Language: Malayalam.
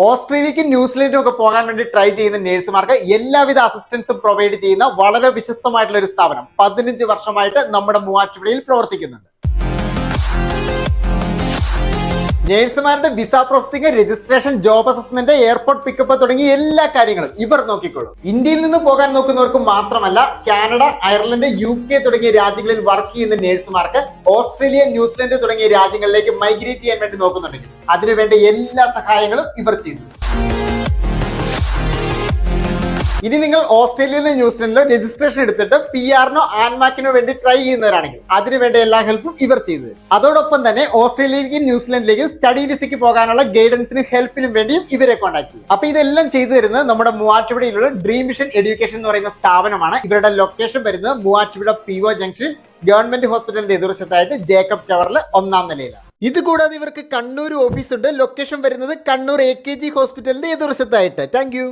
ഓസ്ട്രേലിയക്കും ന്യൂസിലൻഡും ഒക്കെ പോകാൻ വേണ്ടി ട്രൈ ചെയ്യുന്ന നേഴ്സുമാർക്ക് എല്ലാവിധ അസിസ്റ്റൻസും പ്രൊവൈഡ് ചെയ്യുന്ന വളരെ വിശ്വസ്തമായിട്ടുള്ള ഒരു സ്ഥാപനം 15 വർഷമായിട്ട് നമ്മുടെ മൂവാറ്റുപുഴയിൽ പ്രവർത്തിക്കുന്നുണ്ട്. നേഴ്സുമാരുടെ visa processing, registration, job assessment, airport pickup തുടങ്ങിയ എല്ലാ കാര്യങ്ങളും ഇവർ നോക്കിക്കോളും. ഇന്ത്യയിൽ നിന്ന് പോകാൻ നോക്കുന്നവർക്ക് മാത്രമല്ല, കാനഡ, അയർലൻഡ്, UK തുടങ്ങിയ രാജ്യങ്ങളിൽ വർക്ക് ചെയ്യുന്ന നേഴ്സുമാർക്ക് ഓസ്ട്രേലിയ, ന്യൂസിലൻഡ് തുടങ്ങിയ രാജ്യങ്ങളിലേക്ക് മൈഗ്രേറ്റ് ചെയ്യാൻ വേണ്ടി നോക്കുന്നുണ്ടെങ്കിൽ അതിനുവേണ്ട എല്ലാ സഹായങ്ങളും ഇവർ ചെയ്തു. ഇനി നിങ്ങൾ ഓസ്ട്രേലിയയിലോ ന്യൂസിലൻഡിലോ രജിസ്ട്രേഷൻ എടുത്തിട്ട് PR-നോ ആൻമാക്കിനോ വേണ്ടി ട്രൈ ചെയ്യുന്നവരാണെങ്കിൽ അതിനുവേണ്ട എല്ലാ ഹെൽപ്പും ഇവർ ചെയ്തത്. അതോടൊപ്പം തന്നെ ഓസ്ട്രേലിയയിലേക്കും ന്യൂസിലൻഡിലേക്കും സ്റ്റഡി വിസയ്ക്ക് പോകാനുള്ള ഗൈഡൻസിനും ഹെൽപ്പിനും വേണ്ടിയും ഇവരെ കോൺടാക്ട് ചെയ്യും. അപ്പൊ ഇതെല്ലാം ചെയ്തു തരുന്നത് നമ്മുടെ മൂവാറ്റുപുഴയിലുള്ള ഡ്രീം വിഷൻ എഡ്യൂക്കേഷൻ എന്ന് പറയുന്ന സ്ഥാപനമാണ്. ഇവരുടെ ലൊക്കേഷൻ വരുന്നത് മൂവാറ്റുപുഴ PO ജംഗ്ഷൻ ഗവൺമെന്റ് ഹോസ്പിറ്റലിന്റെ എതിർവശത്തായിട്ട് ജേക്കബ് ടവറിൽ 1ാം നിലയിലാണ്. ഇത് കൂടാതെ ഇവർക്ക് കണ്ണൂർ ഓഫീസ് ഉണ്ട്. ലൊക്കേഷൻ വരുന്നത് കണ്ണൂർ AKG ഹോസ്പിറ്റലിന്റെ എതിർവശത്തായിട്ട്. Thank you.